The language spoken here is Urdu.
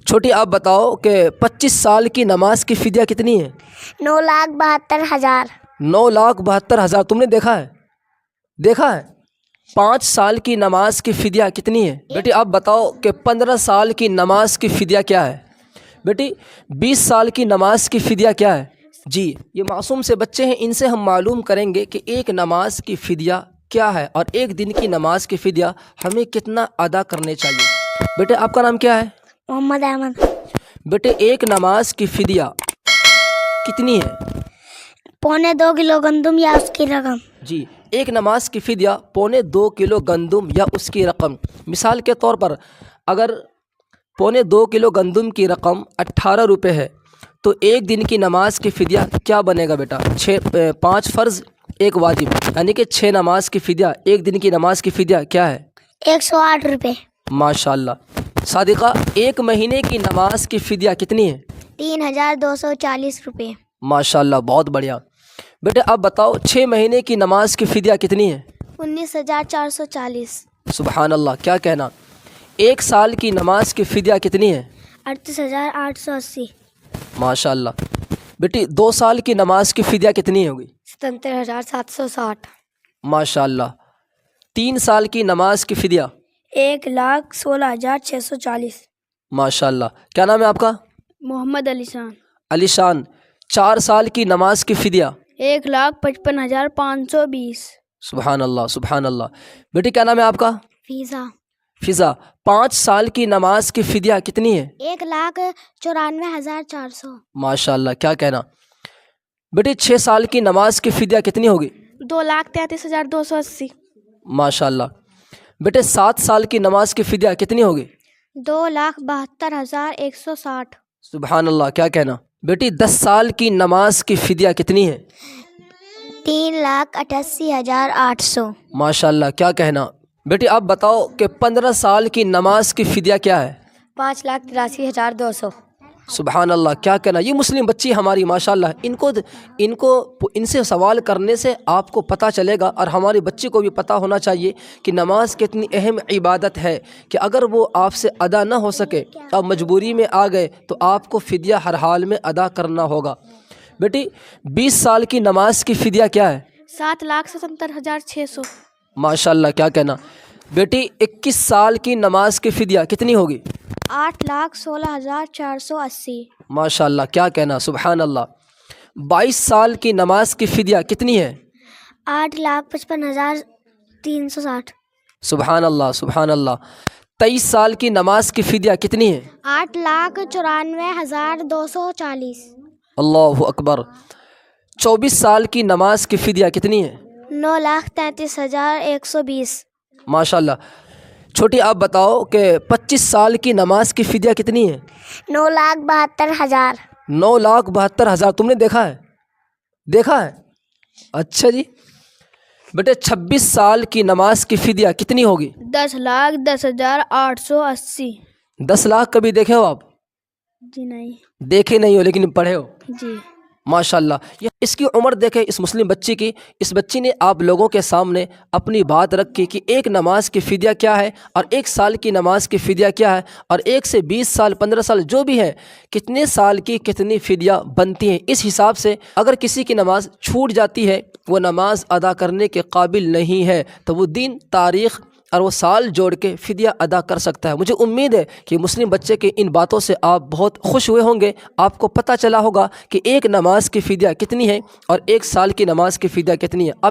چھوٹی آپ بتاؤ کہ 25 سال کی نماز کی فدیہ کتنی ہے؟ 9,72,000۔ 9,72,000 تم نے دیکھا ہے؟ دیکھا ہے؟ 5 سال کی نماز کی فدیہ کتنی ہے؟ بیٹی آپ بتاؤ کہ 15 سال کی نماز کی فدیہ کیا ہے؟ بیٹی 20 سال کی نماز کی فدیہ کیا ہے؟ جی یہ معصوم سے بچے ہیں، ان سے ہم معلوم کریں گے کہ ایک نماز کی فدیہ کیا ہے اور ایک دن کی نماز کی فدیہ ہمیں کتنا ادا کرنے چاہیے۔ بیٹے آپ کا نام کیا ہے؟ محمد احمد۔ بیٹے ایک نماز کی فدیہ کتنی ہے؟ 2.25 کلو گندم یا اس کی رقم۔ جی ایک نماز کی فدیہ 2.25 کلو گندم یا اس کی رقم۔ مثال کے طور پر اگر 2.25 کلو گندم کی رقم 18 روپے ہے تو ایک دن کی نماز کی فدیہ کیا بنے گا بیٹا؟ 5 فرض 1 واجب، یعنی کہ 6 نماز کی فدیہ، ایک دن کی نماز کی فدیہ کیا ہے؟ 108 روپے۔ ماشاءاللہ۔ صادقہ ایک مہینے کی نماز کی فدیہ کتنی ہے؟ 3,240 روپے۔ ماشاءاللہ بہت بڑھیا۔ بیٹے آپ بتاؤ 6 مہینے کی نماز کی فدیہ کتنی ہے؟ 19,440۔ سبحان اللہ، کیا کہنا۔ ایک سال کی نماز کی فدیہ کتنی ہے؟ 38,880۔ ماشاءاللہ۔ بیٹی 2 سال کی نماز کی فدیہ کتنی ہوگی؟ 77,760۔ ماشاءاللہ۔ 3 سال کی نماز کی فدیہ؟ 1,16,640۔ ماشاءاللہ۔ کیا نام ہے آپ کا؟ محمد علی شان۔ علی شان۔ 4 سال کی نماز کی فدیہ؟ 1,55,520۔ سبحان اللہ سبحان اللہ۔ بیٹی کیا نام ہے آپ کا؟ فیضا۔ فضا۔ 5 سال کی نماز کی فدیہ کتنی ہے؟ 1,94,400۔ ماشاءاللہ، کیا کہنا۔ بیٹی 6 سال کی نماز کی فدیہ کتنی ہوگی؟ 2,33,280۔ ماشاءاللہ۔ بیٹے 7 سال کی نماز کی فدیہ کتنی ہوگی؟ 2,72,160۔ سبحان اللہ، کیا کہنا۔ بیٹی 10 سال کی نماز کی فدیہ کتنی ہے؟ 3,88,800۔ ماشاءاللہ، کیا کہنا۔ بیٹی آپ بتاؤ کہ 15 سال کی نماز کی فدیہ کیا ہے؟ 5,83,200۔ سبحان اللہ، کیا کہنا۔ یہ مسلم بچی ہماری ماشاءاللہ، ان سے سوال کرنے سے آپ کو پتہ چلے گا اور ہماری بچی کو بھی پتہ ہونا چاہیے کہ نماز کتنی اہم عبادت ہے کہ اگر وہ آپ سے ادا نہ ہو سکے، آپ مجبوری میں آ گئے تو آپ کو فدیہ ہر حال میں ادا کرنا ہوگا۔ بیٹی 20 سال کی نماز کی فدیہ کیا ہے؟ 7,77,600۔ ماشاءاللہ، کیا کہنا۔ بیٹی 21 سال کی نماز کی فدیہ کتنی ہوگی؟ 8,16,480۔ ماشاءاللہ، کیا کہنا۔ سبحان اللہ۔ 22 سال کی نماز کی فدیہ کتنی ہے؟ 8,55,360۔ سبحان اللہ سبحان اللہ۔ 23 سال کی نماز کی فدیہ کتنی ہے؟ 8,94,240۔ اللہ اکبر۔ 24 سال کی نماز کی فدیہ کتنی ہے؟ 9,33,120۔ ماشاءاللہ۔ چھوٹی آپ بتاؤ کہ 25 سال کی نماز کی فدیہ کتنی ہے؟ 9,72,000۔ 9,72,000 تم نے دیکھا ہے؟ دیکھا ہے؟ اچھا جی۔ بیٹے 26 سال کی نماز کی فدیہ کتنی ہوگی؟ 10,10,880۔ 10 لاکھ کبھی دیکھے ہو آپ؟ جی نہیں۔ دیکھے نہیں ہو لیکن پڑھے ہو؟ جی۔ ماشاءاللہ۔ اس کی عمر دیکھیں اس مسلم بچی کی، اس بچی نے آپ لوگوں کے سامنے اپنی بات رکھی کہ ایک نماز کی فدیہ کیا ہے اور 1 سال کی نماز کی فدیہ کیا ہے، اور 1 سے 20 سال 15 سال جو بھی ہے کتنے سال کی کتنی فدیہ بنتی ہیں۔ اس حساب سے اگر کسی کی نماز چھوٹ جاتی ہے، وہ نماز ادا کرنے کے قابل نہیں ہے، تو وہ دن تاریخ اور وہ سال جوڑ کے فدیہ ادا کر سکتا ہے۔ مجھے امید ہے کہ مسلم بچے کے ان باتوں سے آپ بہت خوش ہوئے ہوں گے، آپ کو پتہ چلا ہوگا کہ ایک نماز کی فدیہ کتنی ہے اور 1 سال کی نماز کی فدیہ کتنی ہے۔